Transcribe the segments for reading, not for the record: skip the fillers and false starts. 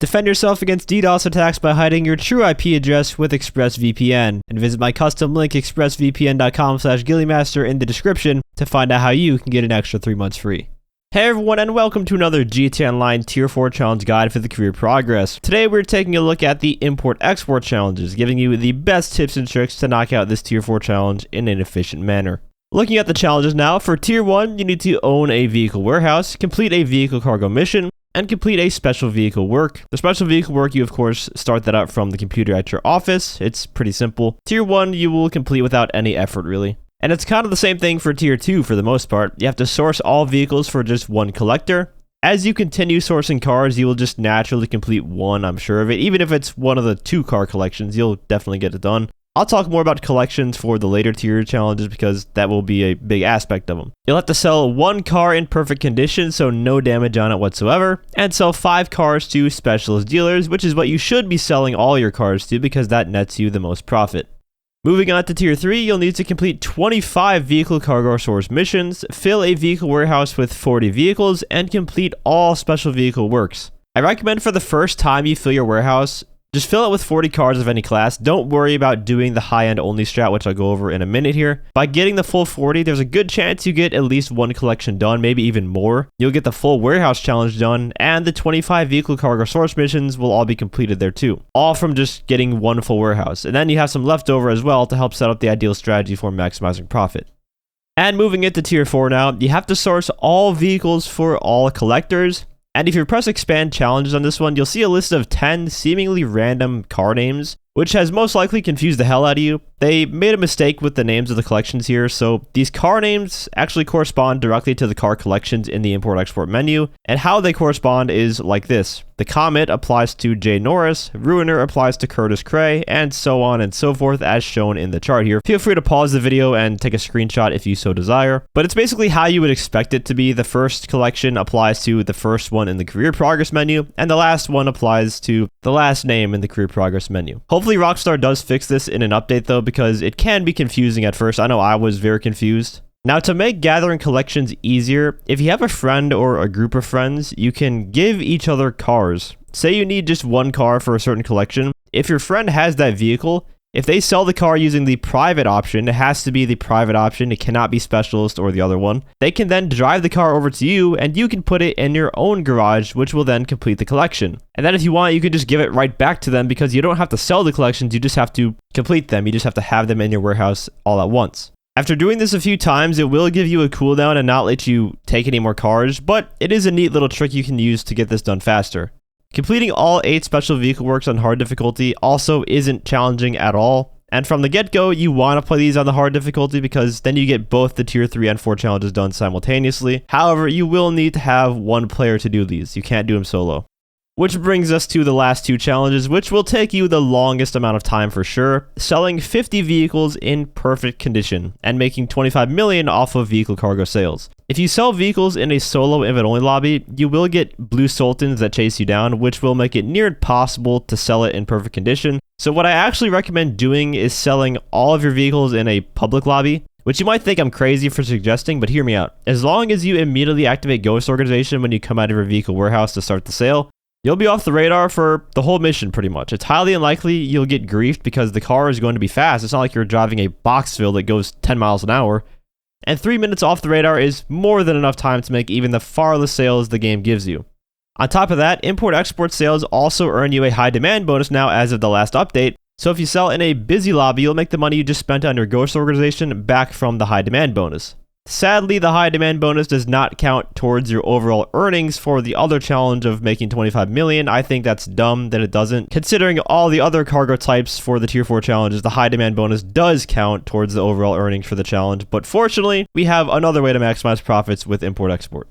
Defend yourself against DDoS attacks by hiding your true IP address with ExpressVPN, and visit my custom link expressvpn.com/ghilliemaster in the description to find out how you can get an extra 3 months free. Hey everyone, and welcome to another GTA Online Tier 4 challenge guide for the career progress. Today we're taking a look at the import-export challenges, giving you the best tips and tricks to knock out this Tier 4 challenge in an efficient manner. Looking at the challenges now, for Tier 1, you need to own a vehicle warehouse, complete a vehicle cargo mission, and complete a special vehicle work. The special vehicle work, you of course start that up from the computer at your office. It's pretty simple. Tier 1, you will complete without any effort really. And it's kind of the same thing for Tier 2 for the most part. You have to source all vehicles for just one collector. As you continue sourcing cars, you will just naturally complete one, I'm sure of it. Even if it's one of the 2 car collections, you'll definitely get it done. I'll talk more about collections for the later tier challenges because that will be a big aspect of them. You'll have to sell 1 car in perfect condition, so no damage on it whatsoever, and sell 5 cars to specialist dealers, which is what you should be selling all your cars to because that nets you the most profit. Moving on to Tier 3, you'll need to complete 25 vehicle cargo source missions, fill a vehicle warehouse with 40 vehicles, and complete all special vehicle works. I recommend for the first time you fill your warehouse, just fill it with 40 cars of any class. Don't worry about doing the high-end only strat, which I'll go over in a minute here. By getting the full 40, there's a good chance you get at least 1 collection done, maybe even more. You'll get the full warehouse challenge done, and the 25 vehicle cargo source missions will all be completed there too. All from just getting 1 full warehouse. And then you have some left over as well to help set up the ideal strategy for maximizing profit. And moving into Tier 4 now, you have to source all vehicles for all collectors. And if you press expand challenges on this one, you'll see a list of 10 seemingly random car names, which has most likely confused the hell out of you. They made a mistake with the names of the collections here, so these car names actually correspond directly to the car collections in the import-export menu, and how they correspond is like this. The Comet applies to Jay Norris, Ruiner applies to Curtis Cray, and so on and so forth as shown in the chart here. Feel free to pause the video and take a screenshot if you so desire, but it's basically how you would expect it to be. The first collection applies to the first one in the career progress menu, and the last one applies to the last name in the career progress menu. Hopefully Rockstar does fix this in an update though, because it can be confusing at first. I know I was very confused. Now, to make gathering collections easier, if you have a friend or a group of friends, you can give each other cars. Say you need just 1 car for a certain collection. If your friend has that vehicle, if they sell the car using the private option, it has to be the private option. It cannot be specialist or the other one. They can then drive the car over to you and you can put it in your own garage, which will then complete the collection. And then if you want, you can just give it right back to them because you don't have to sell the collections. You just have to complete them. You just have to have them in your warehouse all at once. After doing this a few times, it will give you a cooldown and not let you take any more cars, but it is a neat little trick you can use to get this done faster. Completing all 8 special vehicle works on hard difficulty also isn't challenging at all, and from the get-go, you want to play these on the hard difficulty because then you get both the Tier 3 and 4 challenges done simultaneously. However, you will need to have 1 player to do these. You can't do them solo. Which brings us to the last 2 challenges, which will take you the longest amount of time for sure. Selling 50 vehicles in perfect condition and making 25 million off of vehicle cargo sales. If you sell vehicles in a solo invite-only lobby, you will get blue sultans that chase you down, which will make it near impossible to sell it in perfect condition. So what I actually recommend doing is selling all of your vehicles in a public lobby, which you might think I'm crazy for suggesting, but hear me out. As long as you immediately activate Ghost Organization when you come out of your vehicle warehouse to start the sale, you'll be off the radar for the whole mission pretty much. It's highly unlikely you'll get griefed because the car is going to be fast. It's not like you're driving a Boxville that goes 10 miles an hour. And 3 minutes off the radar is more than enough time to make even the farthest sales the game gives you. On top of that, import-export sales also earn you a high demand bonus now as of the last update. So if you sell in a busy lobby, you'll make the money you just spent on your Ghost Organization back from the high demand bonus. Sadly, the high demand bonus does not count towards your overall earnings for the other challenge of making 25 million. I think that's dumb that it doesn't. Considering all the other cargo types for the Tier 4 challenges, the high demand bonus does count towards the overall earnings for the challenge. But fortunately, we have another way to maximize profits with import-export.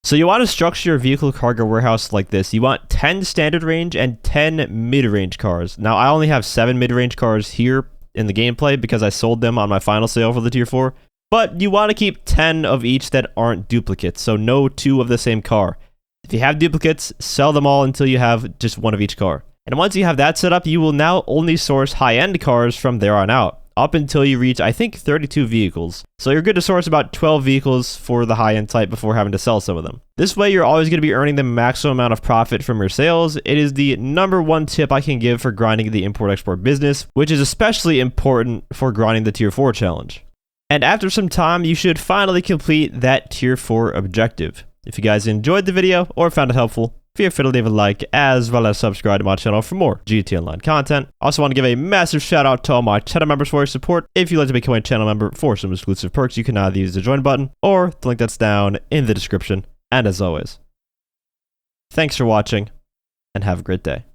So you want to structure your vehicle cargo warehouse like this. You want 10 standard range and 10 mid-range cars. Now, I only have 7 mid-range cars here in the gameplay because I sold them on my final sale for the Tier 4. But you want to keep 10 of each that aren't duplicates, so no 2 of the same car. If you have duplicates, sell them all until you have just 1 of each car. And once you have that set up, you will now only source high-end cars from there on out. up until you reach, I think, 32 vehicles. So you're good to source about 12 vehicles for the high-end type before having to sell some of them. This way, you're always going to be earning the maximum amount of profit from your sales. It is the #1 tip I can give for grinding the import-export business, which is especially important for grinding the Tier 4 challenge. And after some time, you should finally complete that Tier 4 objective. If you guys enjoyed the video or found it helpful, feel free to leave a like as well as subscribe to my channel for more GTA Online content. Also want to give a massive shout out to all my channel members for your support. If you'd like to become a channel member for some exclusive perks, you can either use the join button or the link that's down in the description. And as always, thanks for watching and have a great day.